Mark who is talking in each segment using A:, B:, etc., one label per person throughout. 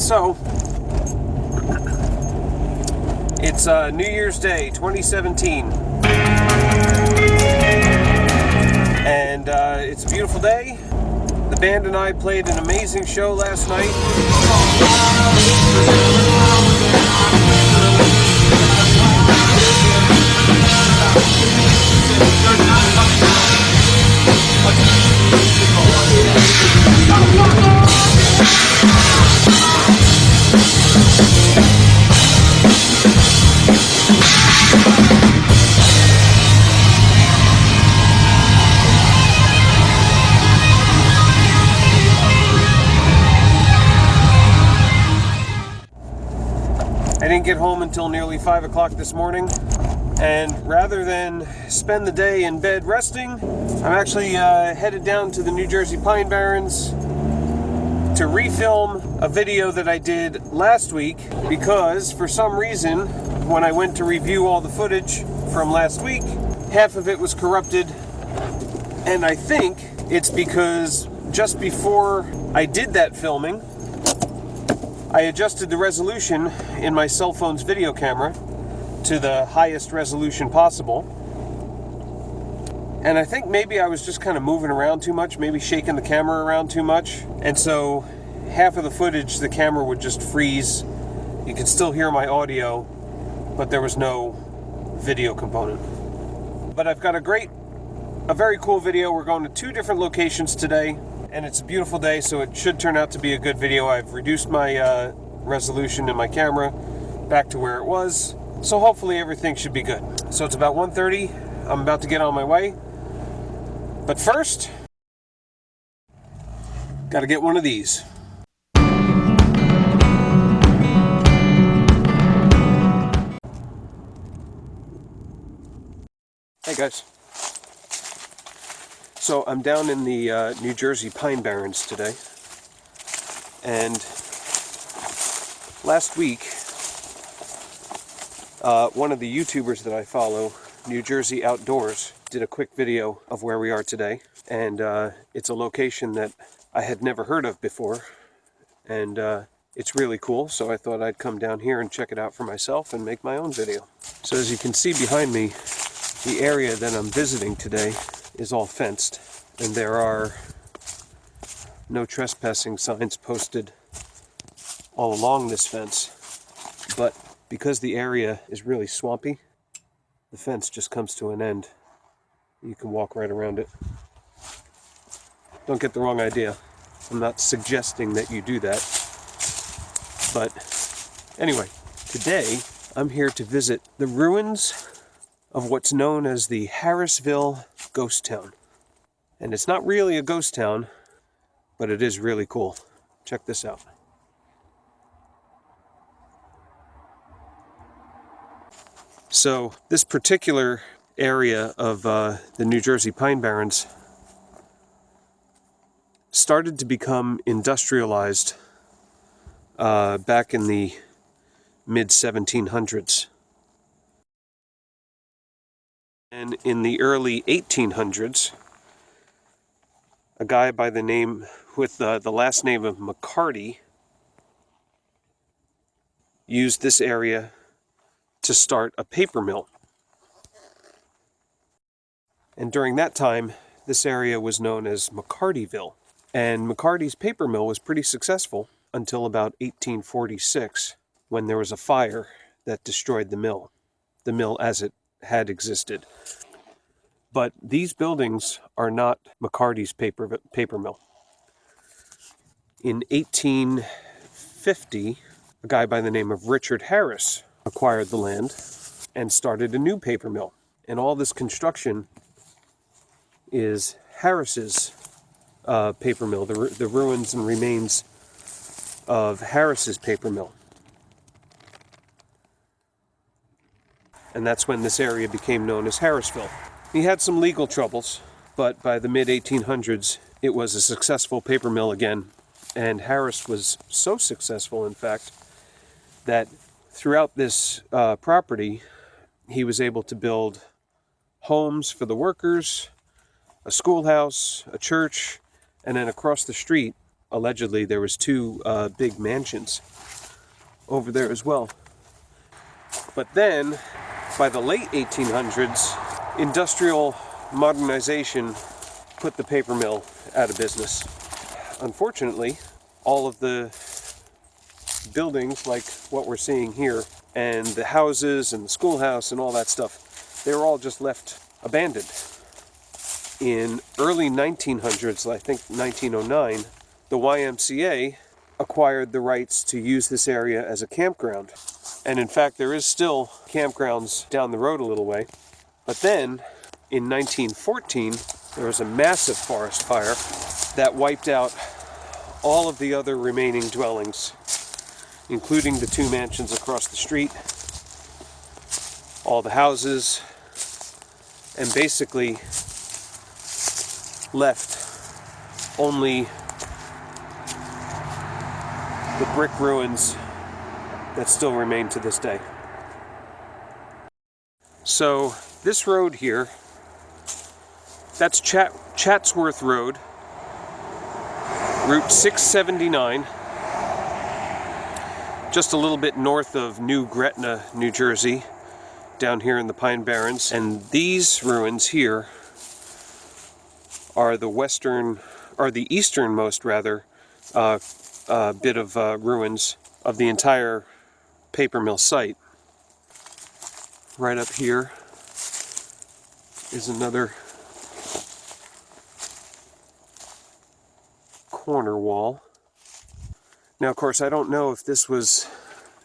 A: So, it's New Year's Day 2017, and it's a beautiful day. The band and I played an amazing show last night. I didn't get home until nearly 5 o'clock this morning, and rather than spend the day in bed resting, I'm actually headed down to the New Jersey Pine Barrens to refilm a video that I did last week, because for some reason, when I went to review all the footage from last week, half of it was corrupted, and I think it's because just before I did that filming, I adjusted the resolution in my cell phone's video camera to the highest resolution possible. And I think maybe I was just kind of moving around too much, maybe shaking the camera around too much. And so half of the footage, the camera would just freeze. You could still hear my audio, but there was no video component. But I've got a very cool video. We're going to 2 different locations today. And it's a beautiful day, so it should turn out to be a good video. I've reduced my resolution in my camera back to where it was, so hopefully everything should be good. So it's about 1:30. I'm about to get on my way. But first, gotta get one of these. Hey guys. So I'm down in the New Jersey Pine Barrens today, and last week one of the YouTubers that I follow, New Jersey Outdoors, did a quick video of where we are today, and it's a location that I had never heard of before, and it's really cool, so I thought I'd come down here and check it out for myself and make my own video. So as you can see behind me, the area that I'm visiting today is all fenced, and there are no trespassing signs posted all along this fence. But because the area is really swampy, the fence just comes to an end. You can walk right around it. Don't get the wrong idea. I'm not suggesting that you do that. But anyway, today I'm here to visit the ruins of what's known as the Harrisville Ghost Town. And it's not really a ghost town, but it is really cool. Check this out. So this particular area of the New Jersey Pine Barrens started to become industrialized back in the mid-1700s. And in the early 1800s, a guy by the name, with the last name of McCarty, used this area to start a paper mill. And during that time, this area was known as McCartyville. And McCarty's paper mill was pretty successful until about 1846, when there was a fire that destroyed the mill as it had existed. But these buildings are not McCarty's paper mill. In 1850, a guy by the name of Richard Harris acquired the land and started a new paper mill. And all this construction is Harris's paper mill, the ruins and remains of Harris's paper mill. And that's when this area became known as Harrisville. He had some legal troubles, but by the mid-1800s, it was a successful paper mill again. And Harris was so successful, in fact, that throughout this property, he was able to build homes for the workers, a schoolhouse, a church, and then across the street allegedly there was two big mansions over there as well. But then, by the late 1800s, industrial modernization put the paper mill out of business. Unfortunately, all of the buildings like what we're seeing here, and the houses and the schoolhouse and all that stuff, they were all just left abandoned. In early 1900s, I think 1909, the YMCA acquired the rights to use this area as a campground. And in fact, there is still campgrounds down the road a little way. But then, in 1914, there was a massive forest fire that wiped out all of the other remaining dwellings, including the two mansions across the street, all the houses, and basically left only the brick ruins that still remain to this day. So this road here, that's Chatsworth Road, Route 679, just a little bit north of New Gretna, New Jersey, down here in the Pine Barrens. And these ruins here are the easternmost rather, bit of ruins of the entire paper mill site. Right up here is another corner wall. Now, of course, I don't know if this was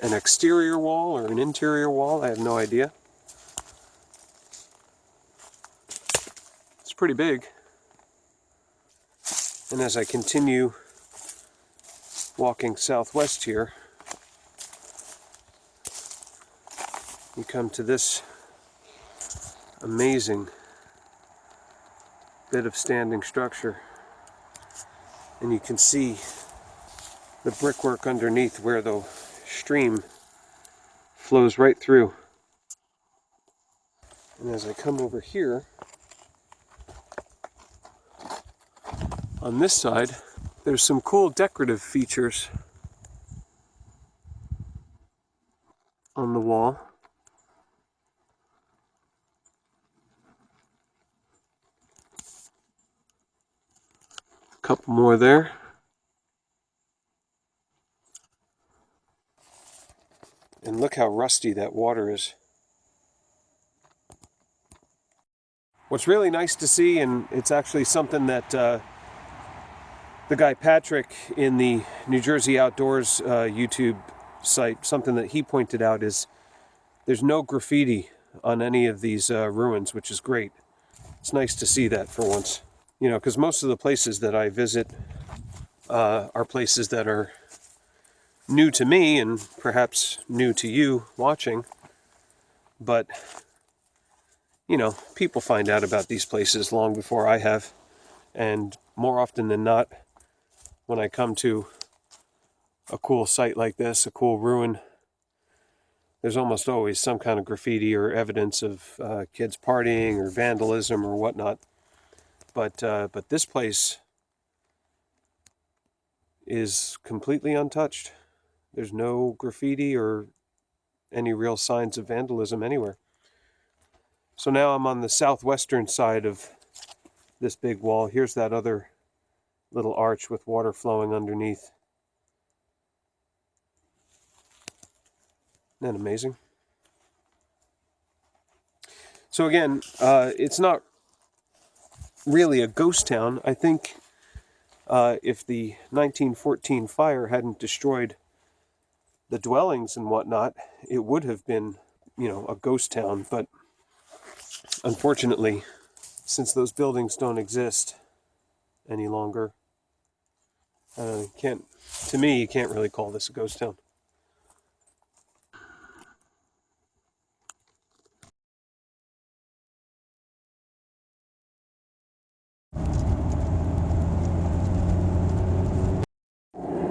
A: an exterior wall or an interior wall. I have no idea. It's pretty big. And as I continue walking southwest here, you come to this amazing bit of standing structure. And you can see the brickwork underneath where the stream flows right through. And as I come over here, on this side, there's some cool decorative features on the wall. A couple more there. And look how rusty that water is. What's really nice to see, and it's actually something that the guy Patrick in the New Jersey Outdoors YouTube site, something that he pointed out is there's no graffiti on any of these ruins, which is great. It's nice to see that for once. You know, because most of the places that I visit are places that are new to me and perhaps new to you watching. But, you know, people find out about these places long before I have. And more often than not, when I come to a cool site like this, a cool ruin, there's almost always some kind of graffiti or evidence of kids partying or vandalism or whatnot. But this place is completely untouched. There's no graffiti or any real signs of vandalism anywhere. So now I'm on the southwestern side of this big wall. Here's that other little arch with water flowing underneath. Isn't that amazing? So again, it's not really a ghost town. I think if the 1914 fire hadn't destroyed the dwellings and whatnot, it would have been, you know, a ghost town. But unfortunately, since those buildings don't exist any longer, to me, you can't really call this a ghost town.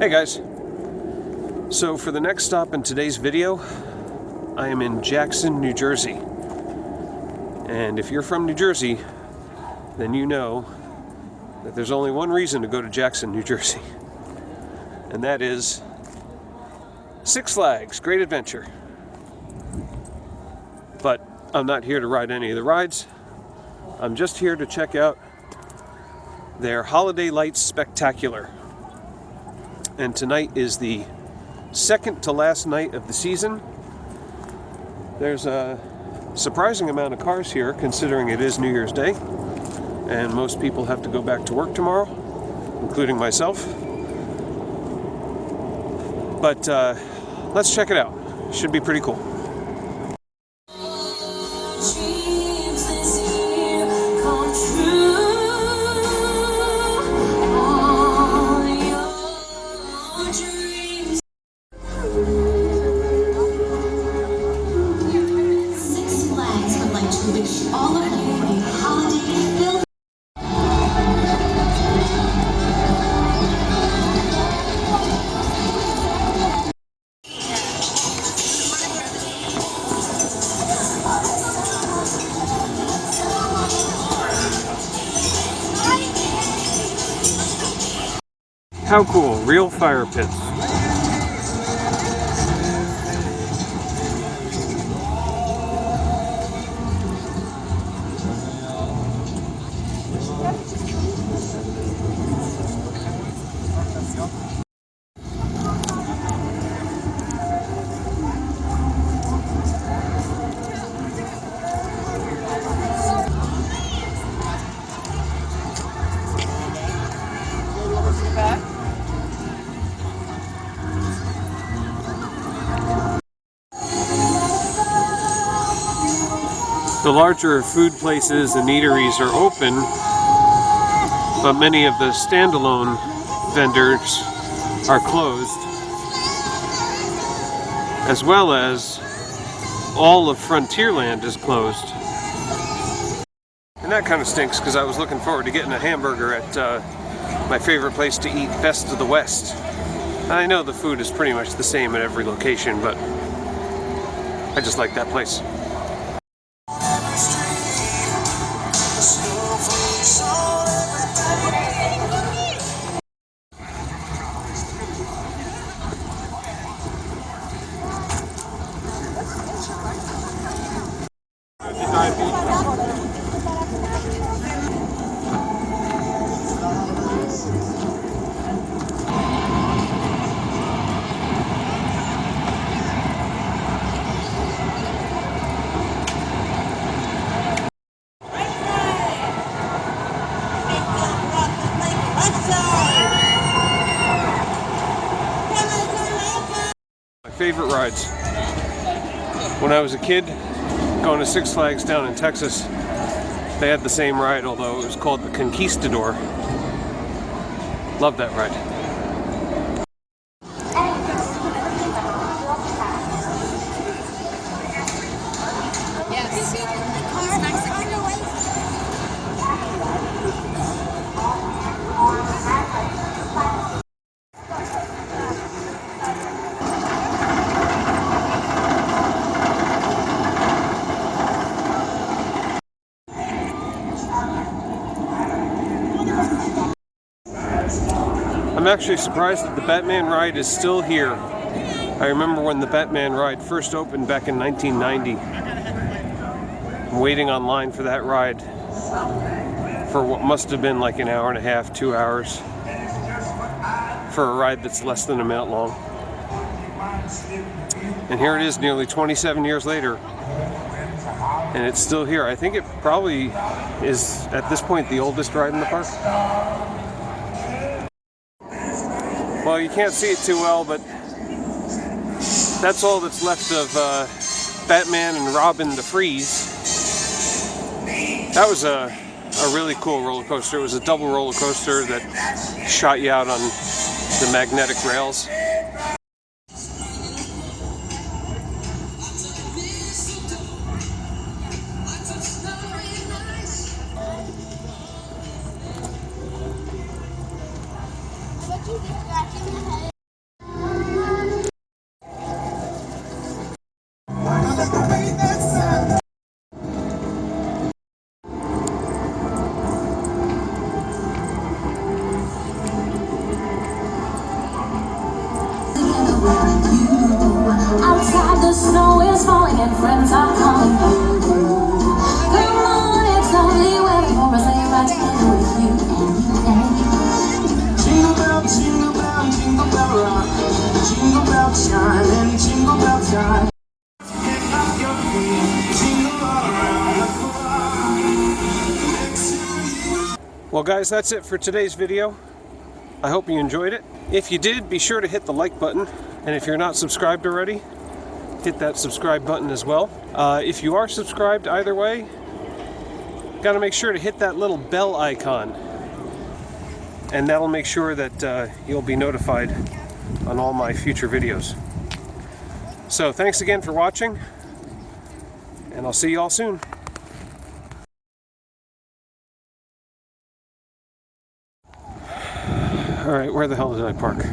A: Hey guys, so for the next stop in today's video, I am in Jackson, New Jersey. And if you're from New Jersey, then you know that there's only one reason to go to Jackson, New Jersey. and that is Six Flags Great Adventure. But I'm not here to ride any of the rides. I'm just here to check out their Holiday Lights Spectacular. And tonight is the second to last night of the season. There's a surprising amount of cars here considering it is New Year's Day and most people have to go back to work tomorrow, including myself. But let's check it out. Should be pretty cool. How cool, real fire pits. The larger food places and eateries are open, but many of the standalone vendors are closed, as well as all of Frontierland is closed. And that kind of stinks because I was looking forward to getting a hamburger at my favorite place to eat, Best of the West. And I know the food is pretty much the same at every location, but I just like that place. Favorite rides. When I was a kid, going to Six Flags down in Texas, they had the same ride, although it was called the Conquistador. Love that ride. I'm actually surprised that the Batman ride is still here. I remember when the Batman ride first opened back in 1990. I'm waiting online for that ride for what must have been like an hour and a half, 2 hours, for a ride that's less than a minute long. And here it is nearly 27 years later, and it's still here. I think it probably is, at this point, the oldest ride in the park. Well, you can't see it too well, but that's all that's left of Batman and Robin the Freeze. That was a really cool roller coaster. It was a double roller coaster that shot you out on the magnetic rails.
B: and friends are calling you. Come on, it's only waiting for a sleigh ride together with you and me. Jingle bell, jingle bell rock. Jingle bell chime and jingle bell time. Get up your feet, jingle all around the clock.
A: Well guys, that's it for today's video. I hope you enjoyed it. If you did, be sure to hit the like button. And if you're not subscribed already, hit that subscribe button as well. If you are subscribed either way, gotta make sure to hit that little bell icon. And that'll make sure that you'll be notified on all my future videos. So thanks again for watching, and I'll see you all soon. All right, where the hell did I park?